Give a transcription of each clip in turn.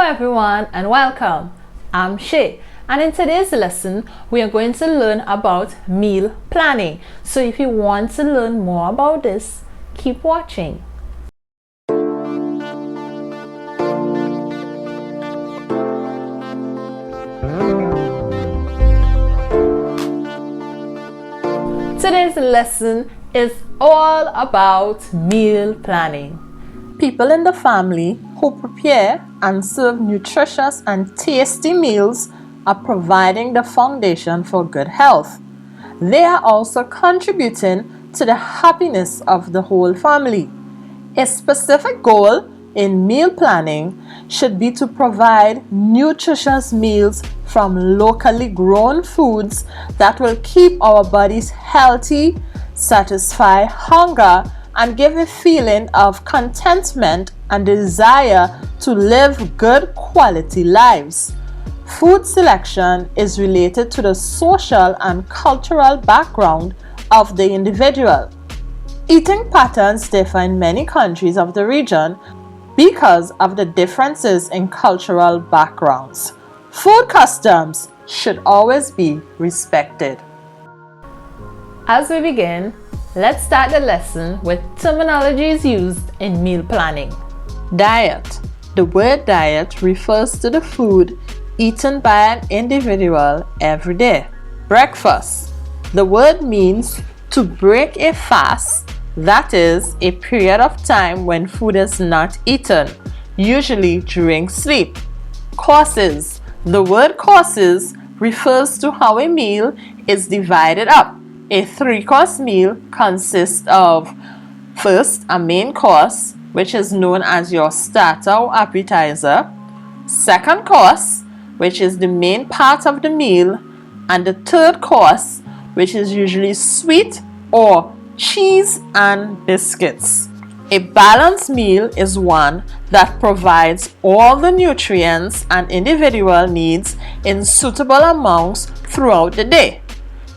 everyone and welcome. I'm Shay, and in today's lesson we are going to learn about meal planning. So if you want to learn more about this, keep watching. Today's lesson is all about meal planning. People in the family who prepare and serve nutritious and tasty meals are providing the foundation for good health. They are also contributing to the happiness of the whole family. A specific goal in meal planning should be to provide nutritious meals from locally grown foods that will keep our bodies healthy, satisfy hunger, and give a feeling of contentment and desire to live good quality lives. Food selection is related to the social and cultural background of the individual. Eating patterns differ in many countries of the region because of the differences in cultural backgrounds. Food customs should always be respected. As we begin, let's start the lesson with terminologies used in meal planning. Diet. The word diet refers to the food eaten by an individual every day. Breakfast. The word means to break a fast, that is, a period of time when food is not eaten, usually during sleep. Courses. The word courses refers to how a meal is divided up. A 3-course meal consists of first, a main course, which is known as your starter or appetizer, second course, which is the main part of the meal, and the third course, which is usually sweet or cheese and biscuits. A balanced meal is one that provides all the nutrients an individual needs in suitable amounts throughout the day.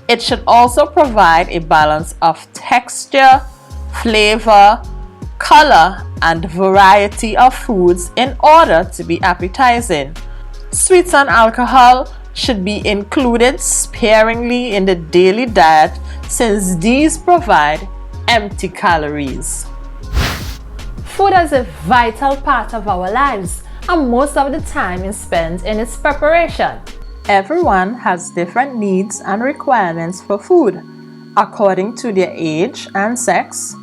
It should also provide a balance of texture, flavor, color, and variety of foods in order to be appetizing. Sweets and alcohol should be included sparingly in the daily diet since these provide empty calories. Food is a vital part of our lives, and most of the time is spent in its preparation. Everyone has different needs and requirements for food according to their age and sex,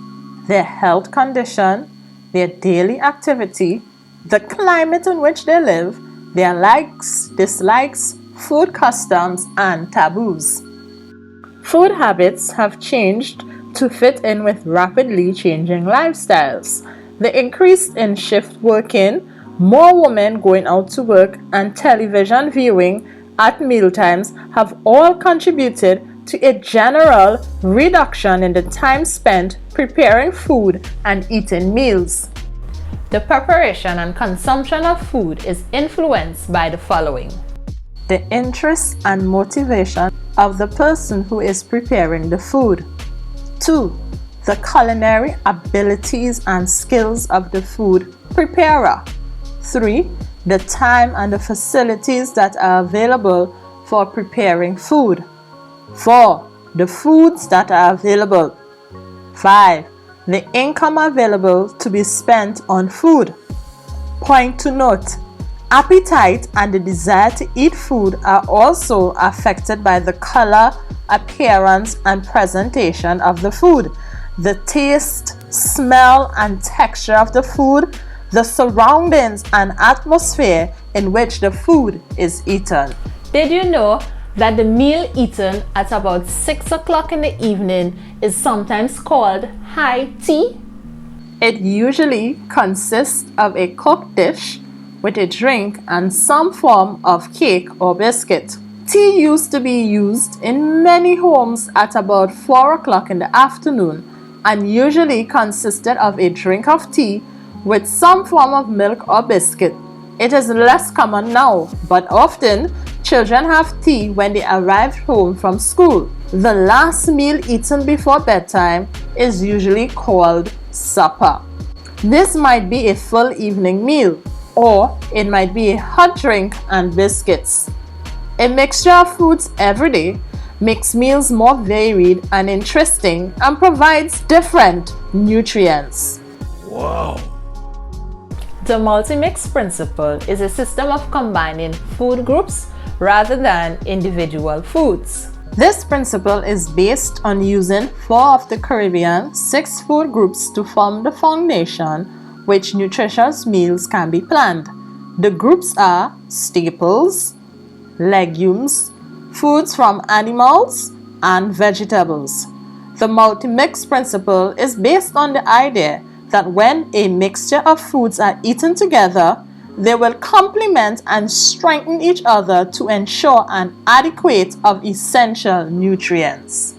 their health condition, their daily activity, the climate in which they live, their likes, dislikes, food customs, and taboos. Food habits have changed to fit in with rapidly changing lifestyles. The increase in shift working, more women going out to work, and television viewing at mealtimes have all contributed to a general reduction in the time spent preparing food and eating meals. The preparation and consumption of food is influenced by the following: the interest and motivation of the person who is preparing the food. 2. The culinary abilities and skills of the food preparer. 3. The time and the facilities that are available for preparing food. 4. The foods that are available. 5. The income available to be spent on food. Point to note: appetite and the desire to eat food are also affected by the color, appearance, and presentation of the food, the taste, smell, and texture of the food, the surroundings and atmosphere in which the food is eaten. Did you know that the meal eaten at about 6 o'clock in the evening is sometimes called high tea? It usually consists of a cooked dish with a drink and some form of cake or biscuit. Tea used to be used in many homes at about 4 o'clock in the afternoon and usually consisted of a drink of tea with some form of milk or biscuit. It is less common now, but often children have tea when they arrive home from school. The last meal eaten before bedtime is usually called supper. This might be a full evening meal or it might be a hot drink and biscuits. A mixture of foods every day makes meals more varied and interesting and provides different nutrients. Wow! The multi-mix principle is a system of combining food groups rather than individual foods. This principle is based on using 4 of the Caribbean 6 food groups to form the foundation which nutritious meals can be planned. The groups are staples, legumes, foods from animals, and vegetables. The multi-mix principle is based on the idea that when a mixture of foods are eaten together, they will complement and strengthen each other to ensure an adequate of essential nutrients.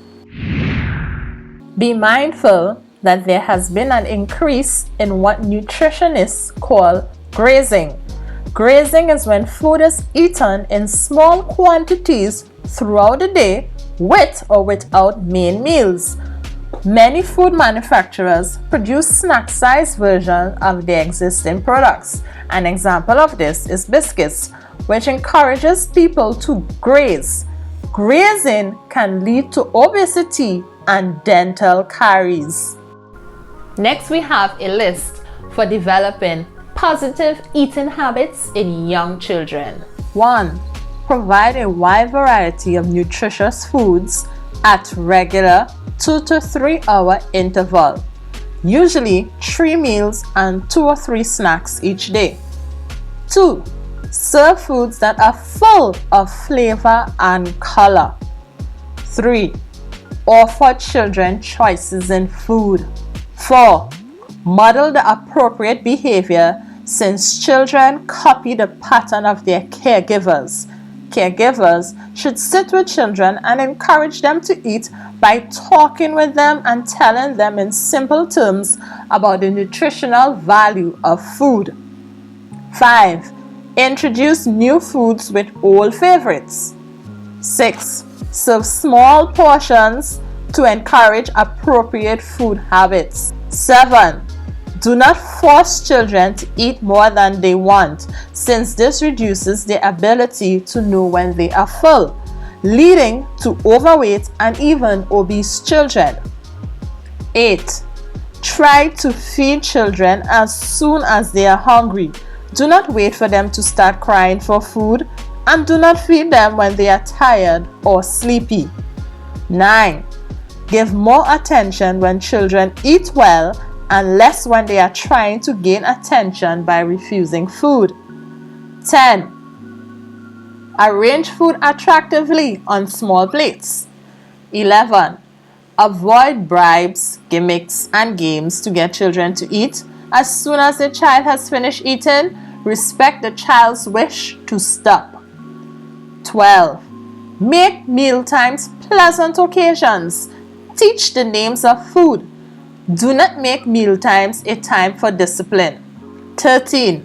Be mindful that there has been an increase in what nutritionists call grazing. Grazing is when food is eaten in small quantities throughout the day with or without main meals. Many food manufacturers produce snack-sized versions of their existing products. An example of this is biscuits, which encourages people to graze. Grazing can lead to obesity and dental caries. Next, we have a list for developing positive eating habits in young children. 1. Provide a wide variety of nutritious foods at regular 2 to 3 hour interval, usually 3 meals and 2 or 3 snacks each day. 2. Serve foods that are full of flavor and color. 3. Offer children choices in food. 4. Model the appropriate behavior since children copy the pattern of their caregivers. Caregivers should sit with children and encourage them to eat by talking with them and telling them in simple terms about the nutritional value of food. 5. Introduce new foods with old favorites. 6. Serve small portions to encourage appropriate food habits. 7. Do not force children to eat more than they want, since this reduces their ability to know when they are full, leading to overweight and even obese children. 8. Try to feed children as soon as they are hungry. Do not wait for them to start crying for food, and do not feed them when they are tired or sleepy. 9. Give more attention when children eat well and less when they are trying to gain attention by refusing food. 10. Arrange food attractively on small plates. 11. Avoid bribes, gimmicks, and games to get children to eat. As soon as the child has finished eating, respect the child's wish to stop. 12. Make meal times pleasant occasions. Teach the names of food. Do not make meal times a time for discipline. 13.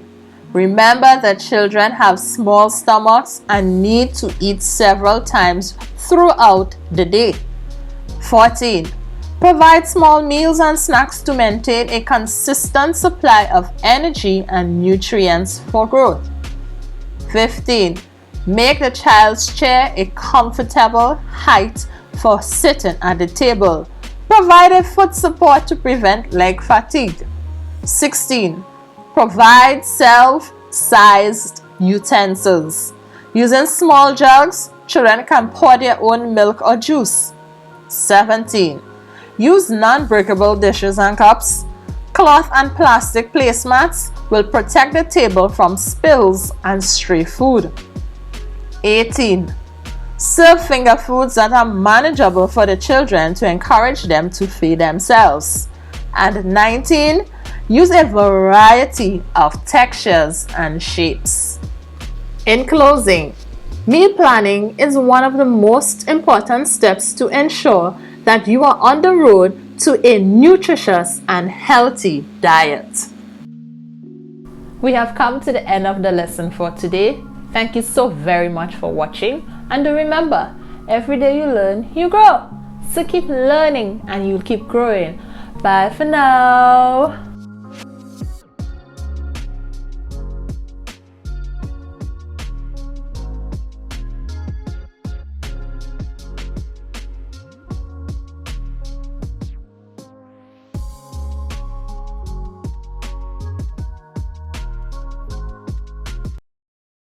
Remember that children have small stomachs and need to eat several times throughout the day. 14. Provide small meals and snacks to maintain a consistent supply of energy and nutrients for growth. 15. Make the child's chair a comfortable height for sitting at the table. Provide a foot support to prevent leg fatigue. 16. Provide self-sized utensils. Using small jugs, children can pour their own milk or juice. 17. Use non-breakable dishes and cups. Cloth and plastic placemats will protect the table from spills and stray food. 18. Serve finger foods that are manageable for the children to encourage them to feed themselves. And 19. Use a variety of textures and shapes. In closing, meal planning is one of the most important steps to ensure that you are on the road to a nutritious and healthy diet. We have come to the end of the lesson for today. Thank you so very much for watching. And remember, every day you learn, you grow. So keep learning and you'll keep growing. Bye for now.